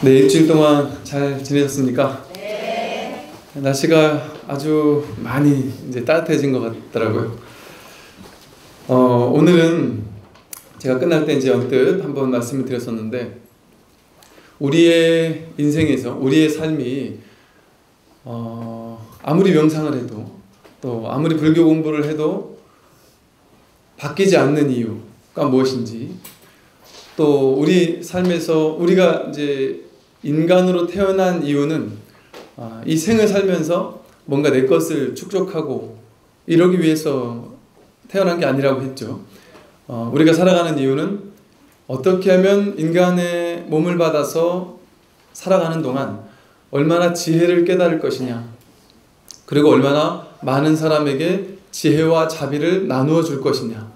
네, 일주일 동안 잘 지내셨습니까? 네. 날씨가 아주 많이 이제 따뜻해진 것 같더라고요. 오늘은 제가 끝날 때 이제 언뜻 한번 말씀을 드렸었는데, 우리의 인생에서 우리의 삶이 아무리 명상을 해도 또 아무리 불교 공부를 해도 바뀌지 않는 이유가 무엇인지, 또 우리 삶에서 우리가 이제 인간으로 태어난 이유는 이 생을 살면서 뭔가 내 것을 축적하고 이러기 위해서 태어난 게 아니라고 했죠. 우리가 살아가는 이유는 어떻게 하면 인간의 몸을 받아서 살아가는 동안 얼마나 지혜를 깨달을 것이냐, 그리고 얼마나 많은 사람에게 지혜와 자비를 나누어 줄 것이냐.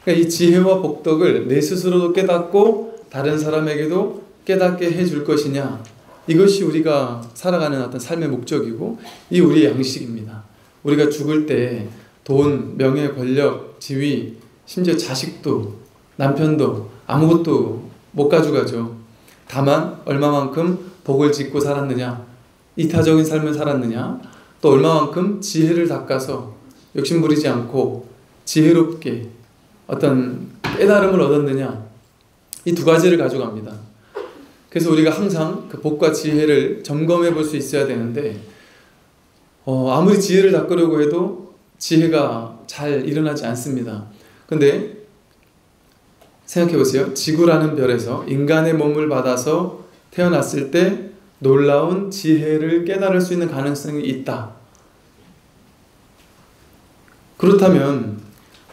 그러니까 이 지혜와 복덕을 내 스스로도 깨닫고 다른 사람에게도 깨닫게 해줄 것이냐, 이것이 우리가 살아가는 어떤 삶의 목적이고 이 우리의 양식입니다. 우리가 죽을 때 돈, 명예, 권력, 지위, 심지어 자식도 남편도 아무것도 못 가져가죠. 다만 얼마만큼 복을 짓고 살았느냐, 이타적인 삶을 살았느냐, 또 얼마만큼 지혜를 닦아서 욕심부리지 않고 지혜롭게 어떤 깨달음을 얻었느냐, 이 두 가지를 가져갑니다. 그래서 우리가 항상 그 복과 지혜를 점검해 볼 수 있어야 되는데, 아무리 지혜를 닦으려고 해도 지혜가 잘 일어나지 않습니다. 근데 생각해 보세요. 지구라는 별에서 인간의 몸을 받아서 태어났을 때 놀라운 지혜를 깨달을 수 있는 가능성이 있다. 그렇다면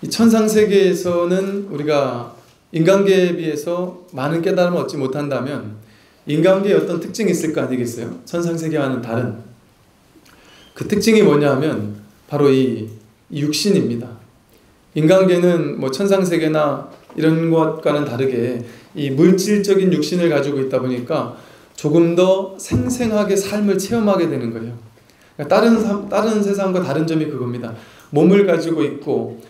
이 천상세계에서는 우리가 인간계에 비해서 많은 깨달음을 얻지 못한다면 인간계에 어떤 특징이 있을 거 아니겠어요? 천상세계와는 다른 그 특징이 뭐냐 하면 바로 이 육신입니다. 인간계는 뭐 천상세계나 이런 것과는 다르게 이 물질적인 육신을 가지고 있다 보니까 조금 더 생생하게 삶을 체험하게 되는 거예요. 그러니까 다른 세상과 다른 점이 그겁니다. 몸을 가지고 있고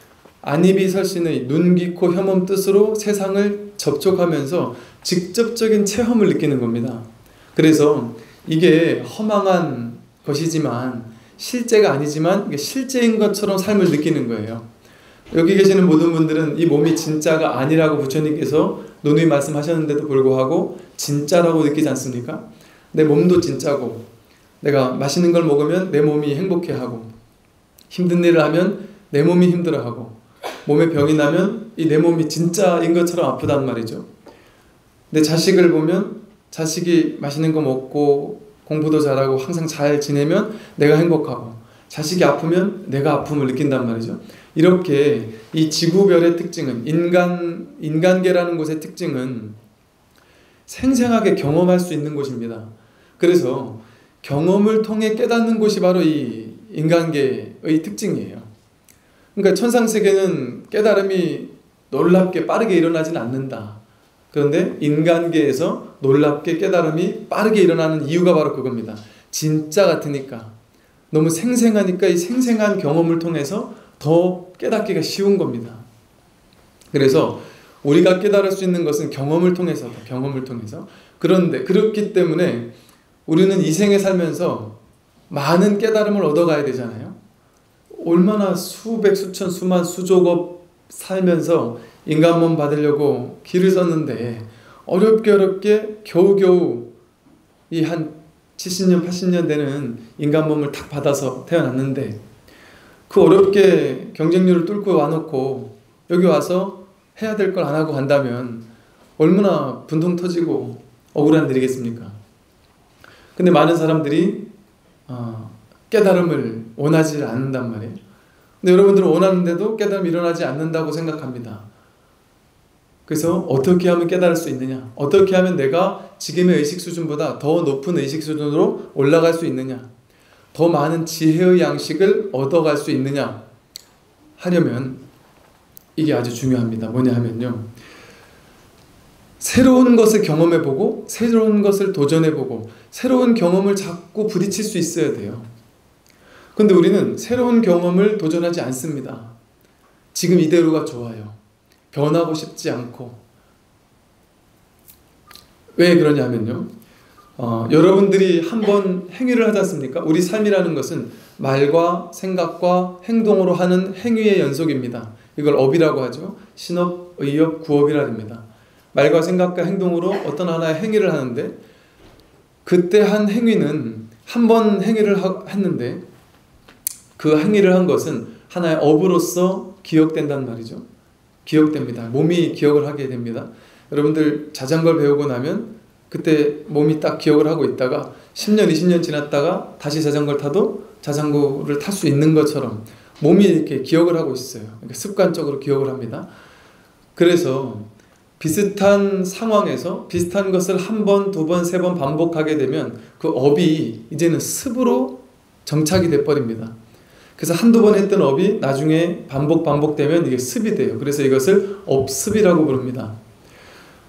안입이 설신의 눈, 귀, 코, 혀몸 뜻으로 세상을 접촉하면서 직접적인 체험을 느끼는 겁니다. 그래서 이게 허망한 것이지만 실제가 아니지만 이게 실제인 것처럼 삶을 느끼는 거예요. 여기 계시는 모든 분들은 이 몸이 진짜가 아니라고 부처님께서 논의 말씀하셨는데도 불구하고 진짜라고 느끼지 않습니까? 내 몸도 진짜고, 내가 맛있는 걸 먹으면 내 몸이 행복해하고, 힘든 일을 하면 내 몸이 힘들어하고, 몸에 병이 나면 이 내 몸이 진짜인 것처럼 아프단 말이죠. 내 자식을 보면 자식이 맛있는 거 먹고 공부도 잘하고 항상 잘 지내면 내가 행복하고, 자식이 아프면 내가 아픔을 느낀단 말이죠. 이렇게 이 지구별의 특징은, 인간계라는 곳의 특징은 생생하게 경험할 수 있는 곳입니다. 그래서 경험을 통해 깨닫는 곳이 바로 이 인간계의 특징이에요. 그러니까 천상세계는 깨달음이 놀랍게 빠르게 일어나지는 않는다. 그런데 인간계에서 놀랍게 깨달음이 빠르게 일어나는 이유가 바로 그겁니다. 진짜 같으니까, 너무 생생하니까 이 생생한 경험을 통해서 더 깨닫기가 쉬운 겁니다. 그래서 우리가 깨달을 수 있는 것은 경험을 통해서다. 경험을 통해서. 그런데 그렇기 때문에 우리는 이 생에 살면서 많은 깨달음을 얻어가야 되잖아요. 얼마나 수백, 수천, 수만, 수조업 살면서 인간 몸 받으려고 길을 썼는데 어렵게 겨우겨우 이 한 70년, 80년 되는 인간 몸을 딱 받아서 태어났는데, 그 어렵게 경쟁률을 뚫고 와놓고 여기 와서 해야 될 걸 안 하고 간다면 얼마나 분통 터지고 억울한 일이겠습니까? 근데 많은 사람들이 깨달음을 원하지 않는단 말이에요. 근데 여러분들은 원하는데도 깨달음이 일어나지 않는다고 생각합니다. 그래서 어떻게 하면 깨달을 수 있느냐, 어떻게 하면 내가 지금의 의식 수준보다 더 높은 의식 수준으로 올라갈 수 있느냐, 더 많은 지혜의 양식을 얻어갈 수 있느냐 하려면 이게 아주 중요합니다. 뭐냐 하면요, 새로운 것을 경험해보고 새로운 것을 도전해보고 새로운 경험을 자꾸 부딪힐 수 있어야 돼요. 근데 우리는 새로운 경험을 도전하지 않습니다. 지금 이대로가 좋아요. 변하고 싶지 않고. 왜 그러냐면요, 여러분들이 한번 행위를 하지 않습니까? 우리 삶이라는 것은 말과 생각과 행동으로 하는 행위의 연속입니다. 이걸 업이라고 하죠. 신업, 의업, 구업이라 합니다. 말과 생각과 행동으로 어떤 하나의 행위를 하는데, 그때 한 행위는 한 번 행위를 했는데 그 행위를 한 것은 하나의 업으로서 기억된단 말이죠. 기억됩니다. 몸이 기억을 하게 됩니다. 여러분들 자전거를 배우고 나면 그때 몸이 딱 기억을 하고 있다가 10년, 20년 지났다가 다시 자전거를 타도 자전거를 탈 수 있는 것처럼 몸이 이렇게 기억을 하고 있어요. 그러니까 습관적으로 기억을 합니다. 그래서 비슷한 상황에서 비슷한 것을 한 번, 두 번, 세 번 반복하게 되면 그 업이 이제는 습으로 정착이 돼버립니다. 그래서 한두 번 했던 업이 나중에 반복되면 이게 습이 돼요. 그래서 이것을 업습이라고 부릅니다.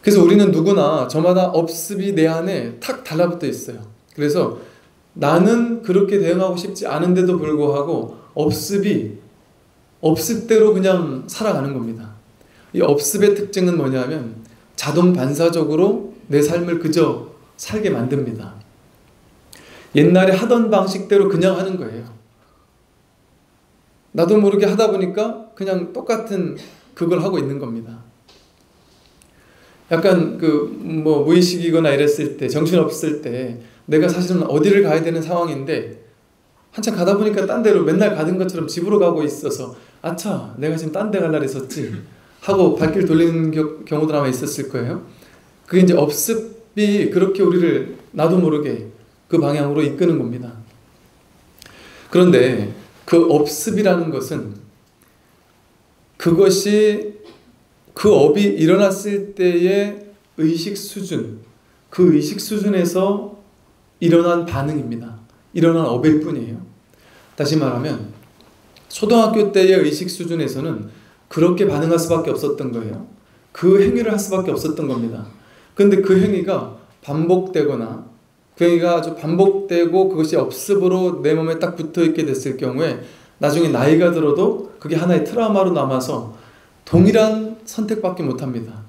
그래서 우리는 누구나 저마다 업습이 내 안에 탁 달라붙어 있어요. 그래서 나는 그렇게 대응하고 싶지 않은데도 불구하고 업습대로 그냥 살아가는 겁니다. 이 업습의 특징은 뭐냐면 자동 반사적으로 내 삶을 그저 살게 만듭니다. 옛날에 하던 방식대로 그냥 하는 거예요. 나도 모르게 하다 보니까 그냥 똑같은 그걸 하고 있는 겁니다. 약간 무의식이거나 이랬을 때, 정신없을 때 내가 사실은 어디를 가야 되는 상황인데 한참 가다 보니까 딴 데로 맨날 가던 것처럼 집으로 가고 있어서 아차, 내가 지금 딴 데 갈라 했었지 하고 발길 돌리는 경우도 아마 있었을 거예요. 그게 이제 업습이 그렇게 우리를 나도 모르게 그 방향으로 이끄는 겁니다. 그런데 그 업습이라는 것은 그것이 그 업이 일어났을 때의 의식 수준, 그 의식 수준에서 일어난 반응입니다. 일어난 업일 뿐이에요. 다시 말하면 초등학교 때의 의식 수준에서는 그렇게 반응할 수밖에 없었던 거예요. 그 행위를 할 수밖에 없었던 겁니다. 그런데 그 행위가 반복되거나 그 행위가 아주 반복되고 그것이 업습으로 내 몸에 딱 붙어있게 됐을 경우에 나중에 나이가 들어도 그게 하나의 트라우마로 남아서 동일한 선택밖에 못합니다.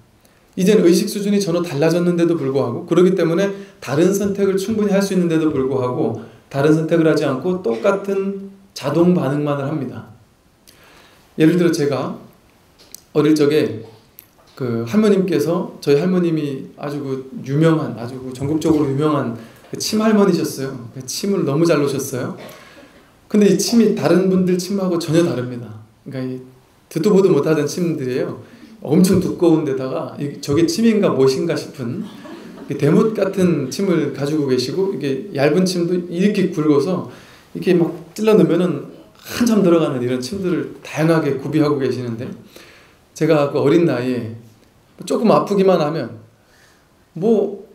이제는 의식 수준이 전혀 달라졌는데도 불구하고, 그렇기 때문에 다른 선택을 충분히 할 수 있는데도 불구하고 다른 선택을 하지 않고 똑같은 자동 반응만을 합니다. 예를 들어 제가 어릴 적에 그 할머님께서, 저희 할머님이 아주 유명한, 아주 전국적으로 유명한 침 할머니셨어요. 침을 너무 잘 놓으셨어요. 근데 이 침이 다른 분들 침하고 전혀 다릅니다. 그러니까 이 듣도 보도 못하던 침들이에요. 엄청 두꺼운 데다가 저게 침인가 무엇인가 싶은 대못 같은 침을 가지고 계시고, 이게 얇은 침도 이렇게 굵어서 이렇게 막 찔러 넣으면은 한참 들어가는 이런 침들을 다양하게 구비하고 계시는데, 제가 그 어린 나이에 조금 아프기만 하면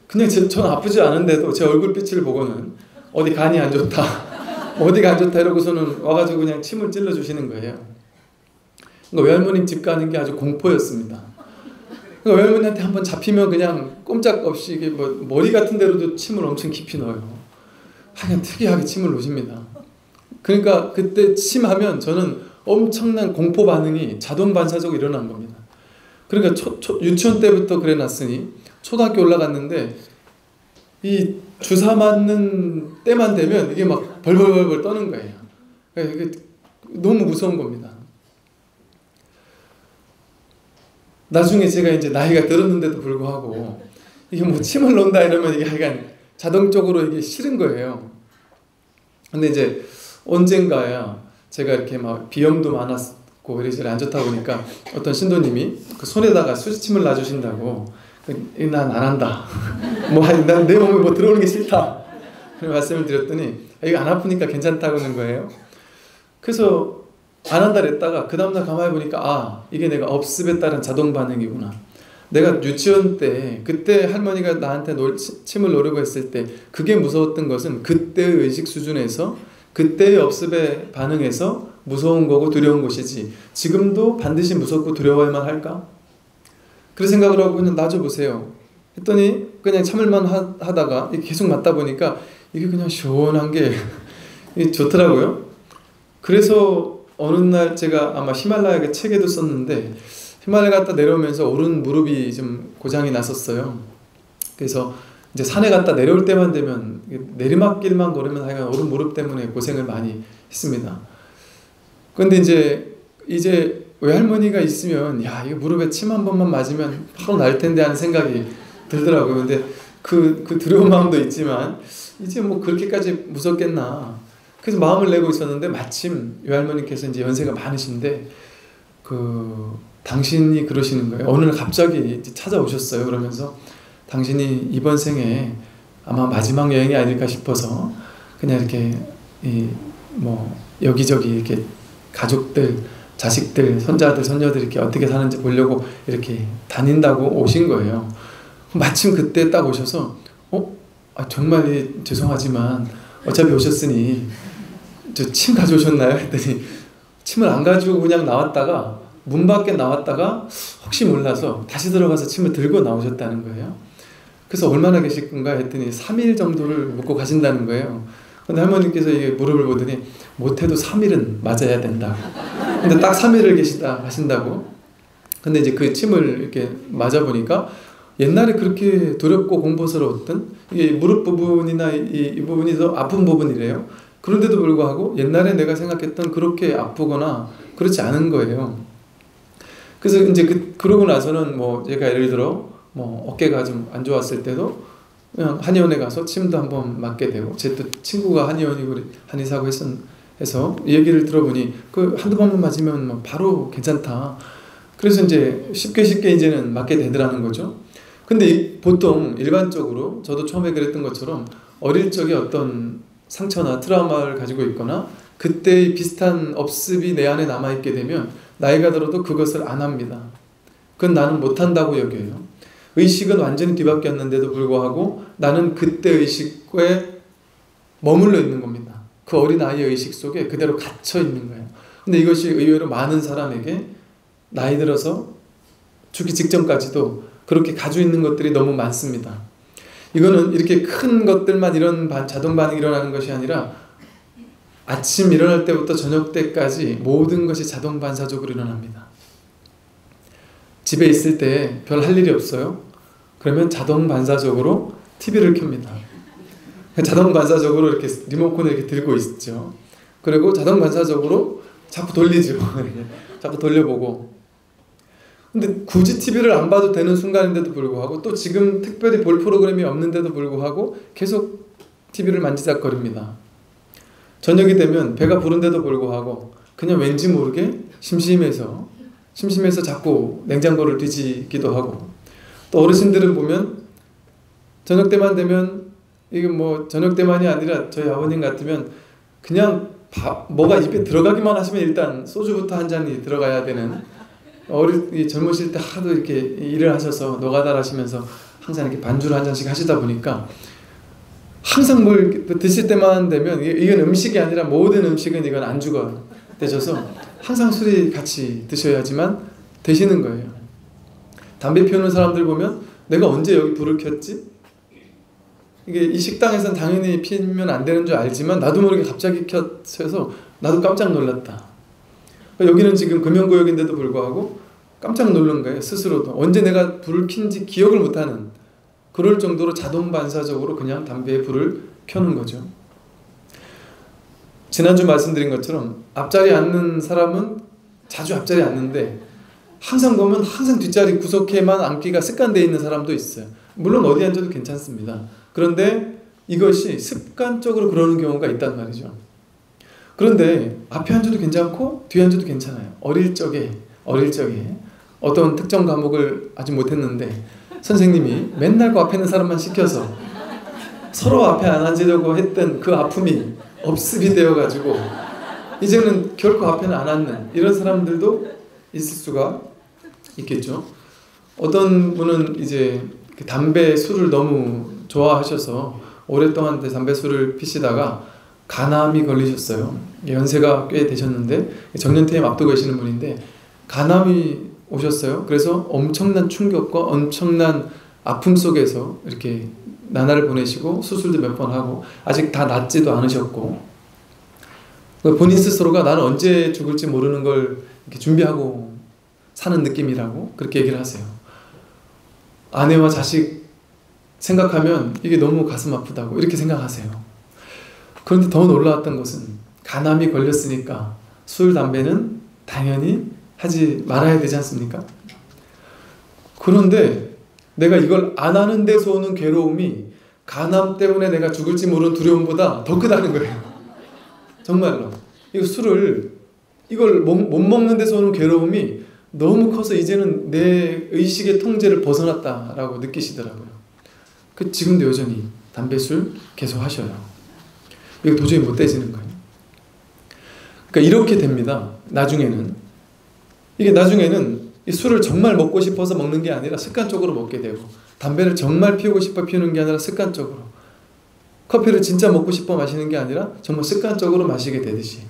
그냥 저는 아프지 않은데도 제 얼굴빛을 보고는 어디 간이 안 좋다 어디가 안 좋다 이러고서는 와가지고 그냥 침을 찔러 주시는 거예요. 그러니까 외할머님 집 가는 게 아주 공포였습니다. 그러니까 외할머니한테 한번 잡히면 그냥 꼼짝없이 이게 머리 같은 데로도 침을 엄청 깊이 넣어요. 그냥 특이하게 침을 놓으십니다. 그러니까 그때 침하면 저는 엄청난 공포 반응이 자동 반사적으로 일어난 겁니다. 그러니까 유치원 때부터 그래 놨으니 초등학교 올라갔는데 이 주사 맞는 때만 되면 이게 막 벌벌벌 떠는 거예요. 그러니까 이게 너무 무서운 겁니다. 나중에 제가 이제 나이가 들었는데도 불구하고 이게 침을 놓는다 이러면 이게 약간 자동적으로 이게 싫은 거예요. 근데 이제 언젠가야 제가 이렇게 막 비염도 많았고 이래서 안 좋다 보니까 어떤 신도님이 그 손에다가 수지침을 놔주신다고, 난 안 한다. 난 내 몸에 들어오는 게 싫다. 그런 말씀을 드렸더니 이거 안 아프니까 괜찮다고 하는 거예요. 그래서 안 한다 그랬다가 그 다음날 가만히 보니까 이게 내가 업습에 따른 자동 반응이구나. 내가 유치원 때 그때 할머니가 나한테 침을 놓으려고 했을 때 그게 무서웠던 것은 그때의 의식 수준에서 그때의 업습에 반응해서 무서운 거고 두려운 것이지, 지금도 반드시 무섭고 두려워야만 할까? 그런 생각을 하고 그냥 놔줘보세요 했더니 그냥 참을만 하다가 계속 맞다 보니까 이게 그냥 시원한 게 좋더라고요. 그래서 어느 날 제가 아마 히말라야 책에도 썼는데, 히말라야 갔다 내려오면서 오른 무릎이 좀 고장이 났었어요. 그래서 이제 산에 갔다 내려올 때만 되면 내리막길만 걸으면 하여간 오른 무릎 때문에 고생을 많이 했습니다. 그런데 이제 외할머니가 있으면 야 이거 무릎에 침 한 번만 맞으면 바로 날 텐데 하는 생각이 들더라고요. 근데 그 두려운 마음도 있지만 이제 뭐 그렇게까지 무섭겠나. 그래서 마음을 내고 있었는데 마침 외할머니께서 이제 연세가 많으신데 당신이 그러시는 거예요. 어느 날 갑자기 찾아오셨어요. 그러면서 당신이 이번 생에 아마 마지막 여행이 아닐까 싶어서 그냥 이렇게 뭐 여기저기 이렇게 가족들, 자식들, 손자들, 손녀들 이렇게 어떻게 사는지 보려고 이렇게 다닌다고 오신 거예요. 마침 그때 딱 오셔서 정말 죄송하지만 어차피 오셨으니 저 침 가져오셨나요? 했더니 침을 안 가지고 그냥 나왔다가 문 밖에 나왔다가 혹시 몰라서 다시 들어가서 침을 들고 나오셨다는 거예요. 그래서 얼마나 계실 건가 했더니 3일 정도를 묵고 가신다는 거예요. 근데 할머니께서 이게 무릎을 보더니 못해도 3일은 맞아야 된다. 근데 딱 3일을 가신다고. 근데 이제 그 침을 이렇게 맞아 보니까 옛날에 그렇게 두렵고 공포스러웠던 이게 무릎 부분이나 이 부분이 더 아픈 부분이래요. 그런데도 불구하고 옛날에 내가 생각했던 그렇게 아프거나 그렇지 않은 거예요. 그래서 이제 그러고 나서는 뭐 제가 예를 들어 뭐 어깨가 좀 안 좋았을 때도 그냥 한의원에 가서 침도 한번 맞게 되고, 제 또 친구가 한의원이고 한의사고 해서 얘기를 들어보니 그 한두 번만 맞으면 뭐 바로 괜찮다. 그래서 이제 쉽게 이제는 맞게 되더라는 거죠. 근데 보통 일반적으로 저도 처음에 그랬던 것처럼 어릴 적에 어떤 상처나 트라우마를 가지고 있거나 그때의 비슷한 업습이 내 안에 남아있게 되면 나이가 들어도 그것을 안 합니다. 그건 나는 못한다고 여겨요. 의식은 완전히 뒤바뀌었는데도 불구하고 나는 그때 의식에 머물러 있는 겁니다. 그 어린아이의 의식 속에 그대로 갇혀 있는 거예요. 근데 이것이 의외로 많은 사람에게 나이 들어서 죽기 직전까지도 그렇게 가지고 있는 것들이 너무 많습니다. 이거는 이렇게 큰 것들만 이런 자동 반응이 일어나는 것이 아니라 아침 일어날 때부터 저녁 때까지 모든 것이 자동 반사적으로 일어납니다. 집에 있을 때 별 할 일이 없어요. 그러면 자동 반사적으로 TV를 켭니다. 자동 반사적으로 이렇게 리모컨을 이렇게 들고 있죠. 그리고 자동 반사적으로 자꾸 돌리죠. 자꾸 돌려보고. 근데 굳이 TV를 안 봐도 되는 순간인데도 불구하고 또 지금 특별히 볼 프로그램이 없는데도 불구하고 계속 TV를 만지작거립니다. 저녁이 되면 배가 부른데도 불구하고 그냥 왠지 모르게 심심해서 자꾸 냉장고를 뒤지기도 하고, 또 어르신들은 보면 저녁 때만 되면 이게 뭐 저녁 때만이 아니라 저희 아버님 같으면 그냥 뭐가 입에 들어가기만 하시면 일단 소주부터 한 잔이 들어가야 되는, 젊으실 때 하도 이렇게 일을 하셔서 노가다를 하시면서 항상 이렇게 반주를 한 잔씩 하시다 보니까 항상 뭘 드실 때만 되면 이건 음식이 아니라 모든 음식은 이건 안주가 되셔서 항상 술이 같이 드셔야지만 되시는 거예요. 담배 피우는 사람들 보면 내가 언제 여기 불을 켰지? 이게 이 식당에서는 당연히 피우면 안 되는 줄 알지만 나도 모르게 갑자기 켜서 나도 깜짝 놀랐다. 여기는 지금 금연구역인데도 불구하고 깜짝 놀란 거예요. 스스로도 언제 내가 불을 킨지 기억을 못하는, 그럴 정도로 자동 반사적으로 그냥 담배에 불을 켜는 거죠. 지난주 말씀드린 것처럼 앞자리에 앉는 사람은 자주 앞자리에 앉는데 항상 보면 항상 뒷자리 구석에만 앉기가 습관되어 있는 사람도 있어요. 물론 어디 앉아도 괜찮습니다. 그런데 이것이 습관적으로 그러는 경우가 있단 말이죠. 그런데 앞에 앉아도 괜찮고 뒤에 앉아도 괜찮아요. 어릴 적에 어떤 특정 과목을 아직 못했는데 선생님이 맨날 그 앞에 있는 사람만 시켜서 서로 앞에 안 앉으려고 했던 그 아픔이 업습이 되어가지고 이제는 결코 앞에는 안 앉는 이런 사람들도 있을 수가 있겠죠. 어떤 분은 이제 담배, 술을 너무 좋아하셔서 오랫동안 담배, 술을 피시다가 간암이 걸리셨어요. 연세가 꽤 되셨는데 정년퇴임 앞두고 계시는 분인데 간암이 오셨어요. 그래서 엄청난 충격과 엄청난 아픔 속에서 이렇게 나날을 보내시고 수술도 몇 번 하고 아직 다 낫지도 않으셨고, 본인 스스로가 나는 언제 죽을지 모르는 걸 이렇게 준비하고 사는 느낌이라고 그렇게 얘기를 하세요. 아내와 자식 생각하면 이게 너무 가슴 아프다고 이렇게 생각하세요. 그런데 더 놀라웠던 것은 간암이 걸렸으니까 술, 담배는 당연히 하지 말아야 되지 않습니까? 그런데 내가 이걸 안 하는 데서 오는 괴로움이 간암 때문에 내가 죽을지 모르는 두려움보다 더 크다는 거예요. 정말로. 이걸 못 먹는 데서 오는 괴로움이 너무 커서 이제는 내 의식의 통제를 벗어났다라고 느끼시더라고요. 지금도 여전히 담배, 술 계속 하셔요. 이거 도저히 못 떼지는 거예요. 그러니까 이렇게 됩니다. 나중에는 이 술을 정말 먹고 싶어서 먹는 게 아니라 습관적으로 먹게 되고, 담배를 정말 피우고 싶어 피우는 게 아니라 습관적으로, 커피를 진짜 먹고 싶어 마시는 게 아니라 정말 습관적으로 마시게 되듯이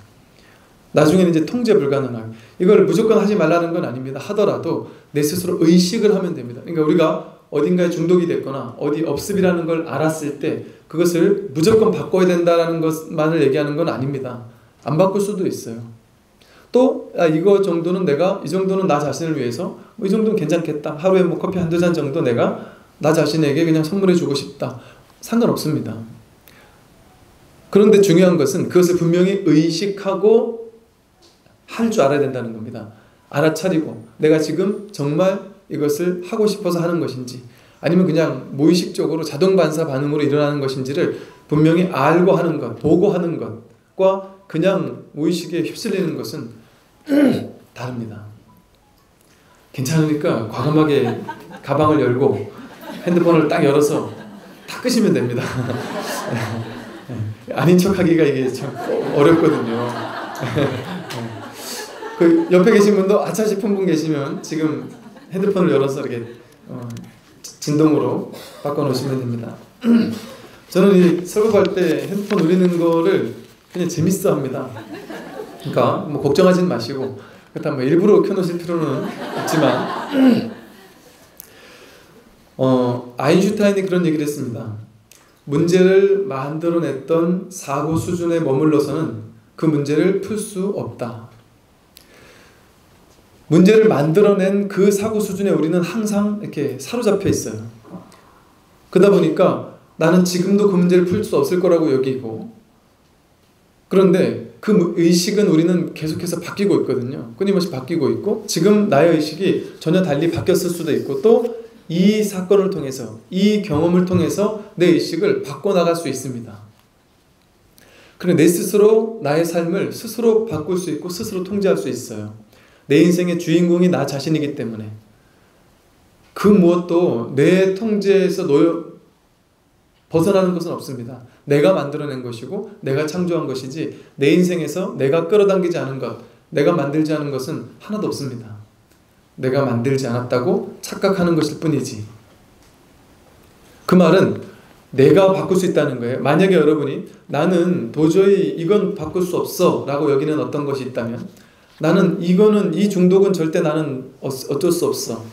나중에는 이제 통제 불가능하게. 이걸 무조건 하지 말라는 건 아닙니다. 하더라도 내 스스로 의식을 하면 됩니다. 그러니까 우리가 어딘가에 중독이 됐거나 어디 업습이라는 걸 알았을 때 그것을 무조건 바꿔야 된다는 것만을 얘기하는 건 아닙니다. 안 바꿀 수도 있어요. 또 이거 정도는 내가 이 정도는 나 자신을 위해서 이 정도는 괜찮겠다. 하루에 커피 한두 잔 정도 내가 나 자신에게 그냥 선물해 주고 싶다. 상관없습니다. 그런데 중요한 것은 그것을 분명히 의식하고 할 줄 알아야 된다는 겁니다. 알아차리고 내가 지금 정말 이것을 하고 싶어서 하는 것인지 아니면 그냥 무의식적으로 자동 반사 반응으로 일어나는 것인지를 분명히 알고 하는 것, 보고 하는 것과 그냥 무의식에 휩쓸리는 것은 다릅니다. 괜찮으니까 과감하게 가방을 열고 핸드폰을 딱 열어서 다 끄시면 됩니다. 아닌 척하기가 이게 참 어렵거든요. 그 옆에 계신 분도 아차 싶은 분 계시면 지금 핸드폰을 열어서 이렇게 진동으로 바꿔놓으시면 됩니다. 저는 이 설교할 때 핸드폰 울리는 거를 그냥 재밌어 합니다. 그러니까 뭐 걱정하지는 마시고 그렇다면 뭐 일부러 켜놓으실 필요는 없지만 아인슈타인이 그런 얘기를 했습니다. 문제를 만들어냈던 사고 수준에 머물러서는 그 문제를 풀 수 없다. 문제를 만들어낸 그 사고 수준에 우리는 항상 이렇게 사로잡혀 있어요. 그러다 보니까 나는 지금도 그 문제를 풀 수 없을 거라고 여기고, 그런데 그 의식은 우리는 계속해서 바뀌고 있거든요. 끊임없이 바뀌고 있고, 지금 나의 의식이 전혀 달리 바뀌었을 수도 있고, 또 이 사건을 통해서, 이 경험을 통해서 내 의식을 바꿔나갈 수 있습니다. 그리고 내 스스로 나의 삶을 스스로 바꿀 수 있고 스스로 통제할 수 있어요. 내 인생의 주인공이 나 자신이기 때문에 그 무엇도 내 통제에서 벗어나는 것은 없습니다. 내가 만들어낸 것이고 내가 창조한 것이지 내 인생에서 내가 끌어당기지 않은 것, 내가 만들지 않은 것은 하나도 없습니다. 내가 만들지 않았다고 착각하는 것일 뿐이지. 그 말은 내가 바꿀 수 있다는 거예요. 만약에 여러분이 나는 도저히 이건 바꿀 수 없어 라고 여기는 어떤 것이 있다면, 나는 이 중독은 절대 나는 어쩔 수 없어,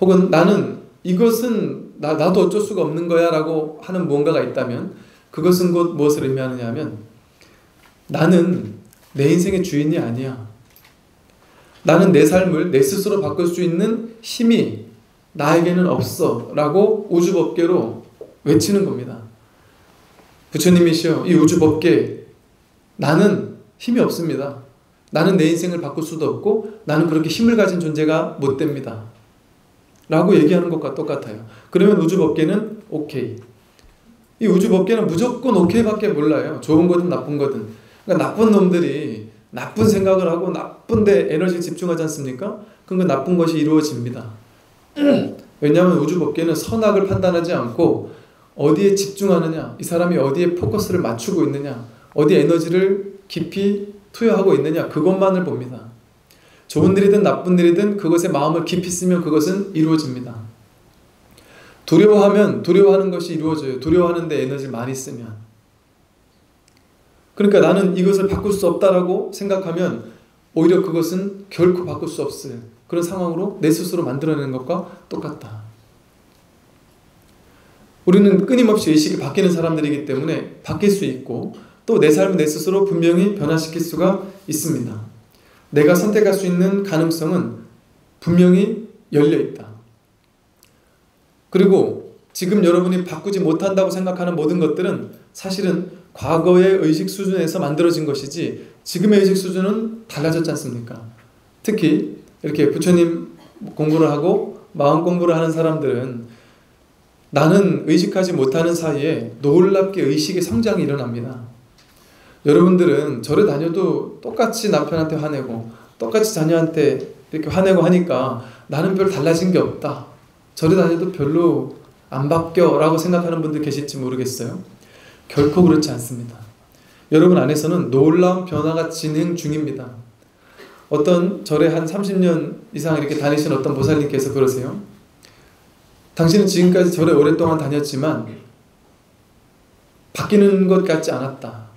혹은 나는 이것은 나도 어쩔 수가 없는 거야 라고 하는 무언가가 있다면, 그것은 곧 무엇을 의미하느냐 하면 나는 내 인생의 주인이 아니야. 나는 내 삶을 내 스스로 바꿀 수 있는 힘이 나에게는 없어 라고 우주법계로 외치는 겁니다. 부처님이시여, 이 우주법계, 나는 힘이 없습니다. 나는 내 인생을 바꿀 수도 없고 나는 그렇게 힘을 가진 존재가 못 됩니다 라고 얘기하는 것과 똑같아요. 그러면 우주법계는 오케이. 이 우주법계는 무조건 오케이밖에 몰라요. 좋은 거든 나쁜 거든. 그러니까 나쁜 놈들이 나쁜 생각을 하고 나쁜 데 에너지를 집중하지 않습니까? 그럼 그 나쁜 것이 이루어집니다. 왜냐하면 우주법계는 선악을 판단하지 않고 어디에 집중하느냐, 이 사람이 어디에 포커스를 맞추고 있느냐, 어디에 에너지를 깊이 투여하고 있느냐, 그것만을 봅니다. 좋은 일이든 나쁜 일이든 그것에 마음을 깊이 쓰면 그것은 이루어집니다. 두려워하는 것이 이루어져요. 두려워하는데 에너지를 많이 쓰면. 그러니까 나는 이것을 바꿀 수 없다라고 생각하면 오히려 그것은 결코 바꿀 수 없을 그런 상황으로 내 스스로 만들어내는 것과 똑같다. 우리는 끊임없이 의식이 바뀌는 사람들이기 때문에 바뀔 수 있고, 또 내 삶을 내 스스로 분명히 변화시킬 수가 있습니다. 내가 선택할 수 있는 가능성은 분명히 열려있다. 그리고 지금 여러분이 바꾸지 못한다고 생각하는 모든 것들은 사실은 과거의 의식 수준에서 만들어진 것이지 지금의 의식 수준은 달라졌지 않습니까? 특히 이렇게 부처님 공부를 하고 마음 공부를 하는 사람들은 나는 의식하지 못하는 사이에 놀랍게 의식의 성장이 일어납니다. 여러분들은 절에 다녀도 똑같이 남편한테 화내고 똑같이 자녀한테 이렇게 화내고 하니까 나는 별 달라진 게 없다, 절에 다녀도 별로 안 바뀌어 라고 생각하는 분들 계실지 모르겠어요. 결코 그렇지 않습니다. 여러분 안에서는 놀라운 변화가 진행 중입니다. 어떤 절에 한 30년 이상 이렇게 다니신 어떤 보살님께서 그러세요. 당신은 지금까지 절에 오랫동안 다녔지만 바뀌는 것 같지 않았다.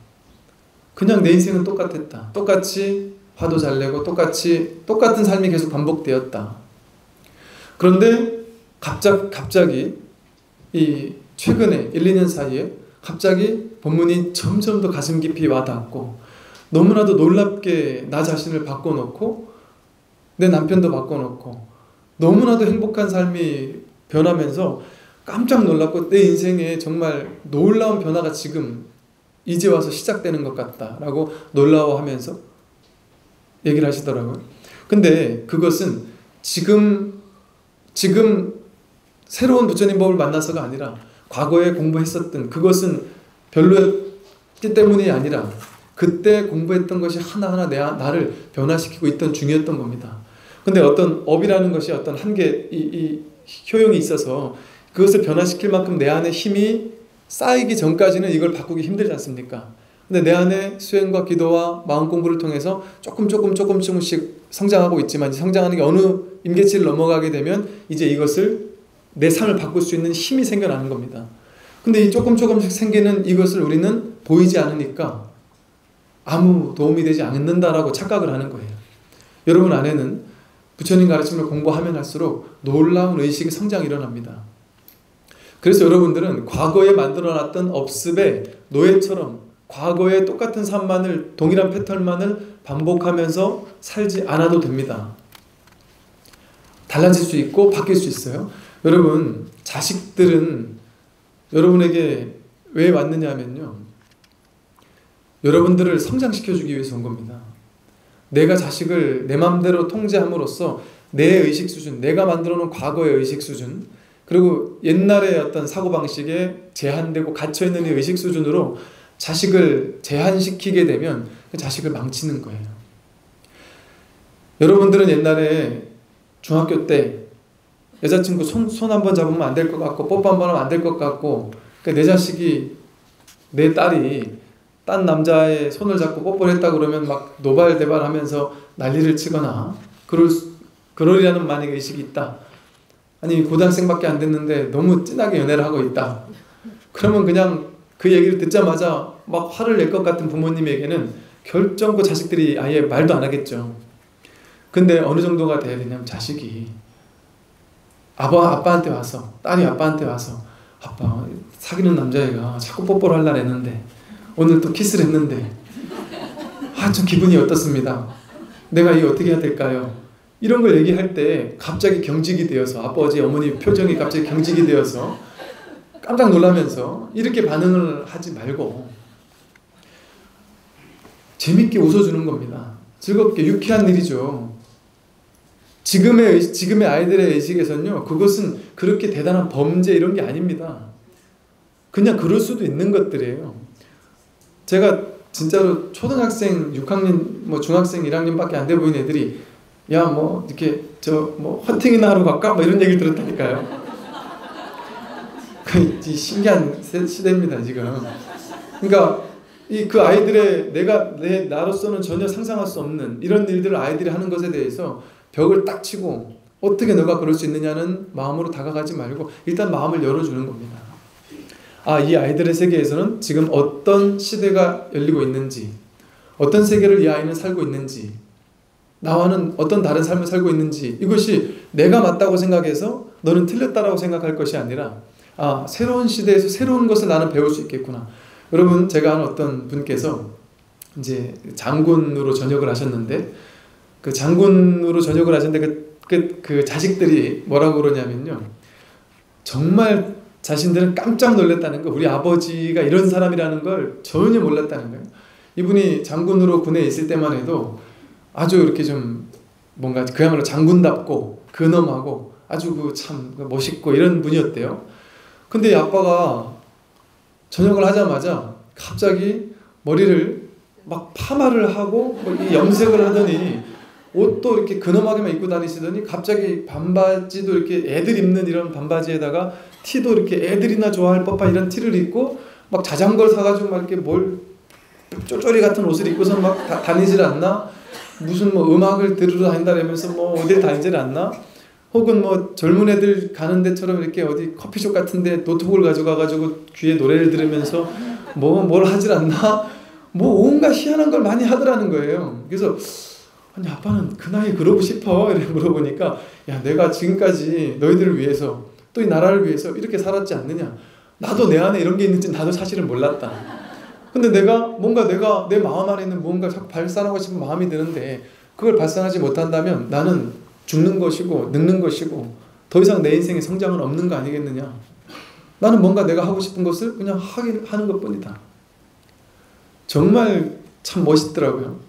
그냥 내 인생은 똑같았다. 똑같이 화도 잘 내고 똑같은 삶이 계속 반복되었다. 그런데 갑자기 이 최근에 1, 2년 사이에 갑자기 본문이 점점 더 가슴 깊이 와닿고 너무나도 놀랍게 나 자신을 바꿔놓고 내 남편도 바꿔놓고 너무나도 행복한 삶이 변하면서 깜짝 놀랐고 내 인생에 정말 놀라운 변화가 지금 이제 와서 시작되는 것 같다라고 놀라워하면서 얘기를 하시더라고요. 근데 그것은 지금 새로운 부처님 법을 만나서가 아니라 과거에 공부했었던 그것은 별로였기 때문이 아니라 그때 공부했던 것이 하나하나 나를 변화시키고 있던 중이었던 겁니다. 근데 어떤 업이라는 것이 어떤 한계, 이 효용이 있어서 그것을 변화시킬 만큼 내 안에 힘이 쌓이기 전까지는 이걸 바꾸기 힘들지 않습니까? 근데 내 안에 수행과 기도와 마음 공부를 통해서 조금씩 성장하고 있지만 성장하는 게 어느 임계치를 넘어가게 되면 이제 이것을 내 삶을 바꿀 수 있는 힘이 생겨나는 겁니다. 근데 이 조금씩 생기는 이것을 우리는 보이지 않으니까 아무 도움이 되지 않는다라고 착각을 하는 거예요. 여러분 안에는 부처님 가르침을 공부하면 할수록 놀라운 의식의 성장이 일어납니다. 그래서 여러분들은 과거에 만들어놨던 업습의 노예처럼 과거의 똑같은 삶만을, 동일한 패턴만을 반복하면서 살지 않아도 됩니다. 달라질 수 있고 바뀔 수 있어요. 여러분, 자식들은 여러분에게 왜 왔느냐 하면요, 여러분들을 성장시켜주기 위해서 온 겁니다. 내가 자식을 내 마음대로 통제함으로써 내 의식 수준, 내가 만들어놓은 과거의 의식 수준, 그리고 옛날의 어떤 사고방식에 제한되고 갇혀있는 이 의식 수준으로 자식을 제한시키게 되면 그 자식을 망치는 거예요. 여러분들은 옛날에 중학교 때 여자친구 손 한 번 잡으면 안 될 것 같고 뽀뽀 한 번 하면 안 될 것 같고, 그러니까 내 자식이, 내 딸이 딴 남자의 손을 잡고 뽀뽀를 했다 그러면 막 노발대발하면서 난리를 치거나 그러리라는 만약에 의식이 있다. 아니 고등학생밖에 안 됐는데 너무 진하게 연애를 하고 있다. 그러면 그냥 그 얘기를 듣자마자 막 화를 낼 것 같은 부모님에게는 결정코 자식들이 아예 말도 안 하겠죠. 근데 어느 정도가 돼야 되냐면 자식이 아빠한테 와서, 딸이 아빠한테 와서, 아빠 사귀는 남자애가 자꾸 뽀뽀를 하려고 했는데 오늘 또 키스를 했는데 좀 기분이 어떻습니다. 내가 이거 어떻게 해야 될까요? 이런 걸 얘기할 때 갑자기 경직이 되어서, 아버지 어머니 표정이 갑자기 경직이 되어서 깜짝 놀라면서 이렇게 반응을 하지 말고 재밌게 웃어주는 겁니다. 즐겁게, 유쾌한 일이죠. 지금의 아이들의 의식에서는요, 그것은 그렇게 대단한 범죄 이런 게 아닙니다. 그냥 그럴 수도 있는 것들이에요. 제가 진짜로 초등학생 6학년, 뭐 중학생 1학년밖에 안 돼 보이는 애들이 야, 뭐 이렇게 헌팅이나 하러 갈까? 뭐 이런 얘기를 들었다니까요. 그 신기한 시대입니다 지금. 그러니까 그 아이들의 나로서는 전혀 상상할 수 없는 이런 일들을 아이들이 하는 것에 대해서 벽을 딱 치고 어떻게 너가 그럴 수 있느냐는 마음으로 다가가지 말고 일단 마음을 열어주는 겁니다. 이 아이들의 세계에서는 지금 어떤 시대가 열리고 있는지, 어떤 세계를 이 아이는 살고 있는지, 나와는 어떤 다른 삶을 살고 있는지, 이것이 내가 맞다고 생각해서 너는 틀렸다라고 생각할 것이 아니라 새로운 시대에서 새로운 것을 나는 배울 수 있겠구나. 여러분, 제가 아는 어떤 분께서 이제 장군으로 전역을 하셨는데, 그 장군으로 전역을 하셨는데 그 자식들이 뭐라고 그러냐면요, 정말 자신들은 깜짝 놀랐다는 거. 우리 아버지가 이런 사람이라는 걸 전혀 몰랐다는 거예요. 이분이 장군으로 군에 있을 때만 해도 아주 이렇게 좀 뭔가 그야말로 장군답고 근엄하고 아주 그 참 멋있고 이런 분이었대요. 근데 이 아빠가 전역을 하자마자 갑자기 머리를 막 파마를 하고 뭐 염색을 하더니 옷도 이렇게 근엄하게만 입고 다니시더니 갑자기 반바지도 이렇게 애들 입는 이런 반바지에다가 티도 이렇게 애들이나 좋아할 법한 이런 티를 입고 막 자전거를 사가지고 막 이렇게 뭘 쪼쪼리 같은 옷을 입고서 막 다니질 않나? 무슨 뭐 음악을 들으러 다닌다면서 뭐 어딜 다니질 않나? 혹은 뭐 젊은 애들 가는 데처럼 이렇게 어디 커피숍 같은데 노트북을 가져가가지고 귀에 노래를 들으면서 뭘 하질 않나? 뭐 온갖 희한한 걸 많이 하더라는 거예요. 그래서 아니 아빠는 그 나이에 그러고 싶어? 이렇게 물어보니까 야 내가 지금까지 너희들을 위해서 또 이 나라를 위해서 이렇게 살았지 않느냐. 나도 내 안에 이런 게 있는지 나도 사실은 몰랐다. 근데 내가 내 마음 안에 있는 무언가 자꾸 발산하고 싶은 마음이 드는데 그걸 발산하지 못한다면 나는 죽는 것이고 늙는 것이고 더 이상 내 인생의 성장은 없는 거 아니겠느냐. 나는 뭔가 내가 하고 싶은 것을 그냥 하는 것뿐이다. 정말 참 멋있더라고요.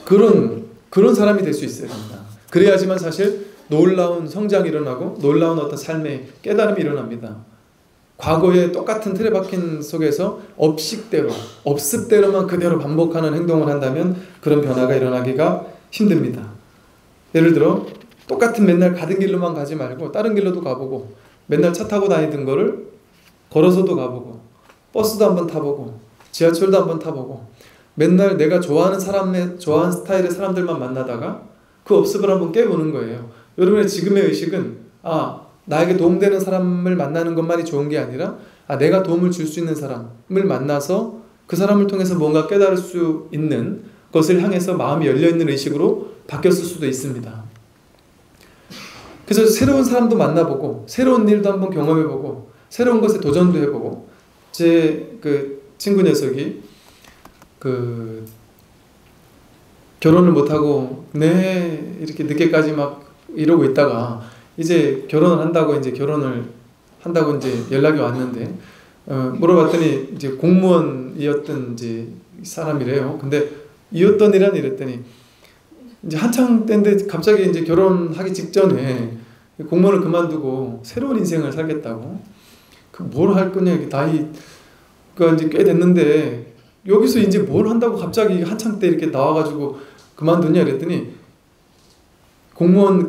그런 사람이 될 수 있어야 됩니다. 그래야지만 사실 놀라운 성장이 일어나고 놀라운 어떤 삶의 깨달음이 일어납니다. 과거의 똑같은 틀에 박힌 속에서 업습대로만 그대로 반복하는 행동을 한다면 그런 변화가 일어나기가 힘듭니다. 예를 들어 똑같은 맨날 가던 길로만 가지 말고 다른 길로도 가보고 맨날 차 타고 다니던 거를 걸어서도 가보고 버스도 한번 타보고 지하철도 한번 타보고 맨날 내가 좋아하는 스타일의 사람들만 만나다가 그 업습을 한번 깨보는 거예요. 여러분의 지금의 의식은 나에게 도움되는 사람을 만나는 것만이 좋은 게 아니라 내가 도움을 줄 수 있는 사람을 만나서 그 사람을 통해서 뭔가 깨달을 수 있는 것을 향해서 마음이 열려있는 의식으로 바뀌었을 수도 있습니다. 그래서 새로운 사람도 만나보고 새로운 일도 한번 경험해보고 새로운 것에 도전도 해보고 제 그 친구 녀석이 결혼을 못하고 이렇게 늦게까지 막 이러고 있다가 이제 결혼을 한다고 이제 연락이 왔는데 물어봤더니 이제 공무원이었던 이제 사람이래요. 근데 이랬더니 이제 한창 때인데 갑자기 이제 결혼하기 직전에 공무원을 그만두고 새로운 인생을 살겠다고. 뭘 할 거냐, 나이가 이제 꽤 됐는데 여기서 이제 뭘 한다고 갑자기 한창 때 이렇게 나와가지고 그만두냐 그랬더니 공무원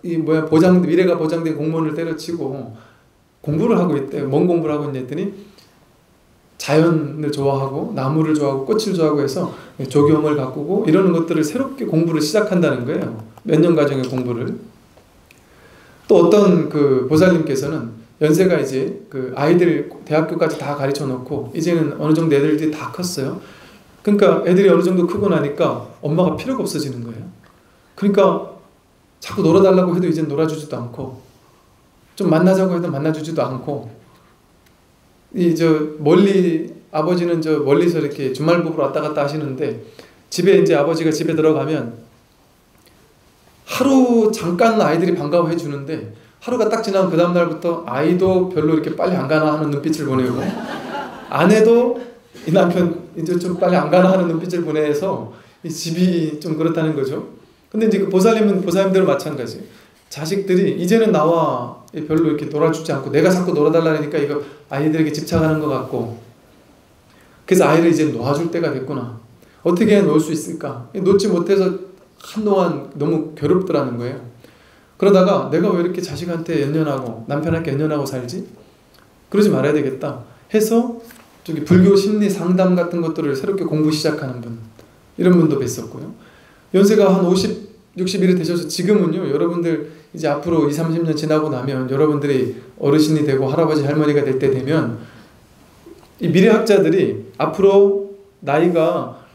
미래가 보장된 공무원을 때려치고 공부를 하고 있대요. 뭔 공부를 하고 있냐 했더니 자연을 좋아하고 나무를 좋아하고 꽃을 좋아하고 해서 조경을 가꾸고 이러는 것들을 새롭게 공부를 시작한다는 거예요. 몇 년 과정의 공부를. 또 어떤 그 보살님께서는 연세가 이제 그 아이들 대학교까지 다 가르쳐 놓고 이제는 어느 정도 애들이 다 컸어요. 그러니까 애들이 어느 정도 크고 나니까 엄마가 필요가 없어지는 거예요. 그러니까 자꾸 놀아달라고 해도 이제 놀아주지도 않고 좀 만나자고 해도 만나주지도 않고 아버지는 멀리서 이렇게 주말복으로 왔다 갔다 하시는데 이제 아버지가 집에 들어가면 하루 잠깐 아이들이 반가워해 주는데 하루가 딱 지나면 그 다음 날부터 아이도 별로 이렇게 빨리 안 가나 하는 눈빛을 보내고 아내도 이 남편 이제 좀 빨리 안 가나 하는 눈빛을 보내서 이 집이 좀 그렇다는 거죠. 근데 이제 그 보살님들은 마찬가지. 자식들이 이제는 나와 별로 이렇게 놀아주지 않고 내가 자꾸 놀아달라니까 이거 아이들에게 집착하는 것 같고 그래서 아이를 이제 놓아줄 때가 됐구나. 어떻게 놓을 수 있을까? 놓지 못해서 한동안 너무 괴롭더라는 거예요. 그러다가 내가 왜 이렇게 자식한테 연연하고 남편한테 연연하고 살지? 그러지 말아야 되겠다 해서 불교 심리 상담 같은 것들을 새롭게 공부 시작하는 분, 이런 분도 뵀었고요. 연세가 한 50, 60일이 되셔서 지금은요, 여러분들 이제 앞으로 20, 30년 지나고 나면 여러분들이 어르신이 되고 할아버지 할머니가 될 때 되면 이 미래학자들이 앞으로 나이가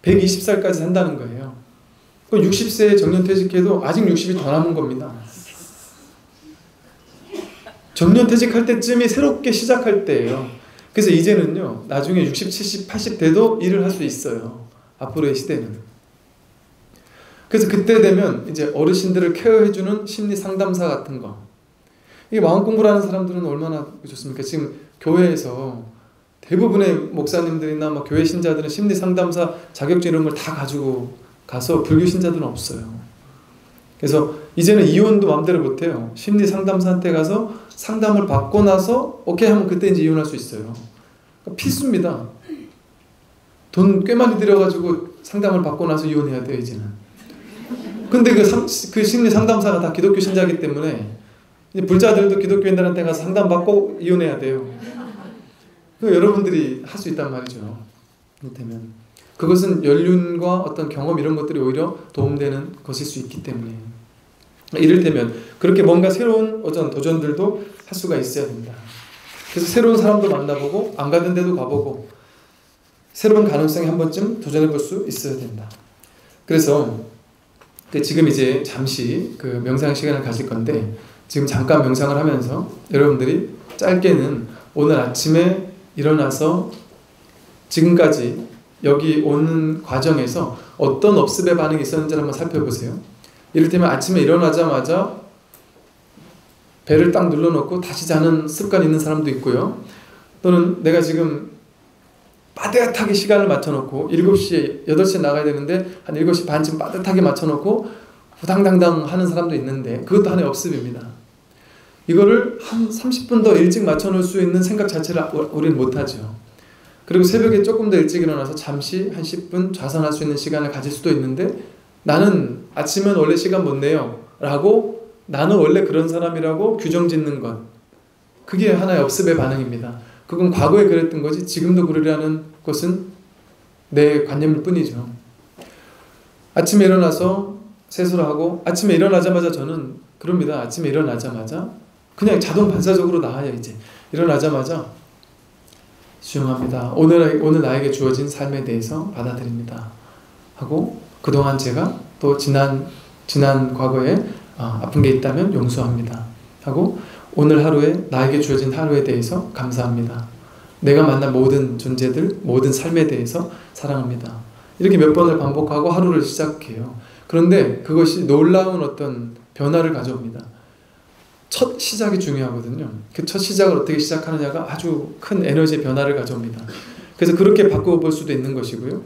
120살까지 산다는 거예요. 60세에 정년퇴직해도 아직 60이 더 남은 겁니다. 정년퇴직할 때쯤이 새롭게 시작할 때예요. 그래서 이제는요, 나중에 60, 70, 80 돼도 일을 할 수 있어요. 앞으로의 시대는. 그래서 그때 되면 이제 어르신들을 케어해주는 심리 상담사 같은 거, 이게 마음 공부를 하는 사람들은 얼마나 좋습니까? 지금 교회에서 대부분의 목사님들이나 뭐 교회 신자들은 심리 상담사 자격증 이런 걸 다 가지고 가서 불교 신자들은 없어요. 그래서 이제는 이혼도 마음대로 못해요. 심리 상담사한테 가서 상담을 받고 나서 오케이 하면 그때 이제 이혼할 수 있어요. 그러니까 필수입니다. 돈 꽤 많이 들여가지고 상담을 받고 나서 이혼해야 돼요, 이제는. 근데 그 심리 상담사가 다 기독교 신자이기 때문에 이제 불자들도 기독교인들한테 가서 상담받고 이혼해야 돼요. 그 여러분들이 할 수 있단 말이죠. 이를테면 그것은 연륜과 어떤 경험 이런 것들이 오히려 도움되는 것일 수 있기 때문에 이를테면 그렇게 뭔가 새로운 어떤 도전들도 할 수가 있어야 된다. 그래서 새로운 사람도 만나보고 안 가던 데도 가보고 새로운 가능성에 한 번쯤 도전해 볼 수 있어야 된다. 그래서 지금 이제 잠시 그 명상 시간을 가질 건데 지금 잠깐 명상을 하면서 여러분들이 짧게는 오늘 아침에 일어나서 지금까지 여기 오는 과정에서 어떤 업습의 반응이 있었는지를 한번 살펴보세요. 이를테면 아침에 일어나자마자 배를 딱 눌러놓고 다시 자는 습관이 있는 사람도 있고요. 또는 내가 지금 빠듯하게 시간을 맞춰놓고 7시에 8시에 나가야 되는데 한 7시 반쯤 빠듯하게 맞춰놓고 후당당당 하는 사람도 있는데 그것도 하나의 업습입니다. 이거를 한 30분 더 일찍 맞춰놓을 수 있는 생각 자체를 우리는 못하죠. 그리고 새벽에 조금 더 일찍 일어나서 잠시 한 10분 좌선할 수 있는 시간을 가질 수도 있는데 나는 아침은 원래 시간 못 내요 라고 나는 원래 그런 사람이라고 규정 짓는 것, 그게 하나의 업습의 반응입니다. 그건 과거에 그랬던 거지 지금도 그러려는 것은 내 관념일 뿐이죠. 아침에 일어나서 세수를 하고 아침에 일어나자마자 저는 그럽니다. 아침에 일어나자마자 그냥 자동 반사적으로 나와요. 이제 일어나자마자 수용합니다. 오늘 나에게 주어진 삶에 대해서 받아들입니다. 하고 그동안 제가 또 지난 과거에 아픈 게 있다면 용서합니다. 하고 오늘 하루에 나에게 주어진 하루에 대해서 감사합니다. 내가 만난 모든 존재들, 모든 삶에 대해서 사랑합니다. 이렇게 몇 번을 반복하고 하루를 시작해요. 그런데 그것이 놀라운 어떤 변화를 가져옵니다. 첫 시작이 중요하거든요. 그 첫 시작을 어떻게 시작하느냐가 아주 큰 에너지의 변화를 가져옵니다. 그래서 그렇게 바꾸어 볼 수도 있는 것이고요.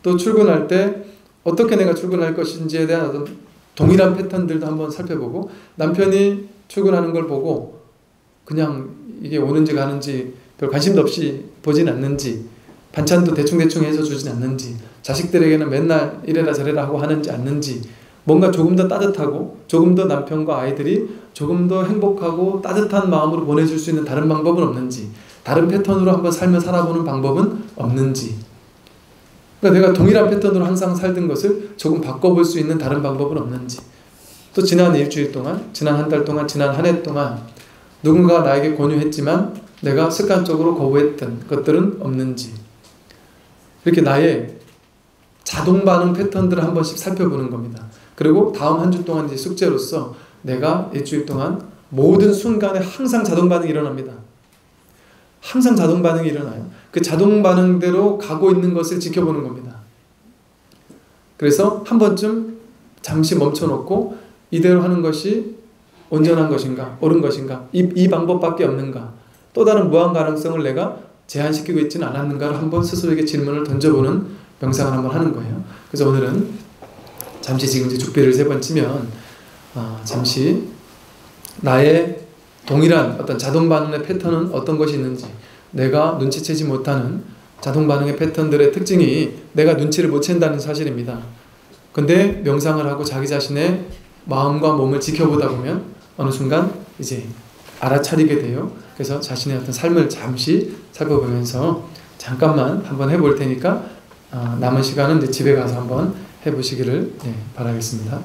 또 출근할 때 어떻게 내가 출근할 것인지에 대한 어떤 동일한 패턴들도 한번 살펴보고 남편이 출근하는 걸 보고 그냥 이게 오는지 가는지 별 관심도 없이 보진 않는지 반찬도 대충대충 해서 주진 않는지 자식들에게는 맨날 이래라 저래라 하고 하는지 않는지 뭔가 조금 더 따뜻하고 조금 더 남편과 아이들이 조금 더 행복하고 따뜻한 마음으로 보내줄 수 있는 다른 방법은 없는지 다른 패턴으로 한번 삶을 살아보는 방법은 없는지 그러니까 내가 동일한 패턴으로 항상 살던 것을 조금 바꿔볼 수 있는 다른 방법은 없는지 또 지난 일주일 동안 지난 한 달 동안 지난 한 해 동안 누군가가 나에게 권유했지만 내가 습관적으로 거부했던 것들은 없는지 이렇게 나의 자동 반응 패턴들을 한 번씩 살펴보는 겁니다. 그리고 다음 한 주 동안 이제 숙제로서 내가 일주일 동안 모든 순간에 항상 자동 반응이 일어납니다. 항상 자동 반응이 일어나요. 그 자동 반응대로 가고 있는 것을 지켜보는 겁니다. 그래서 한 번쯤 잠시 멈춰놓고 이대로 하는 것이 온전한 것인가 옳은 것인가 이 방법밖에 없는가 또 다른 무한 가능성을 내가 제한시키고 있지는 않았는가를 한번 스스로에게 질문을 던져보는 명상을 한번 하는 거예요. 그래서 오늘은 잠시 지금 이제 죽비를 3번 치면 잠시 나의 동일한 어떤 자동 반응의 패턴은 어떤 것이 있는지 내가 눈치채지 못하는 자동 반응의 패턴들의 특징이 내가 눈치를 못 챈다는 사실입니다. 근데 명상을 하고 자기 자신의 마음과 몸을 지켜보다 보면 어느 순간 이제 알아차리게 돼요. 그래서 자신의 어떤 삶을 잠시 살펴보면서 잠깐만 한번 해볼 테니까 남은 시간은 이제 집에 가서 한번 해보시기를 바라겠습니다.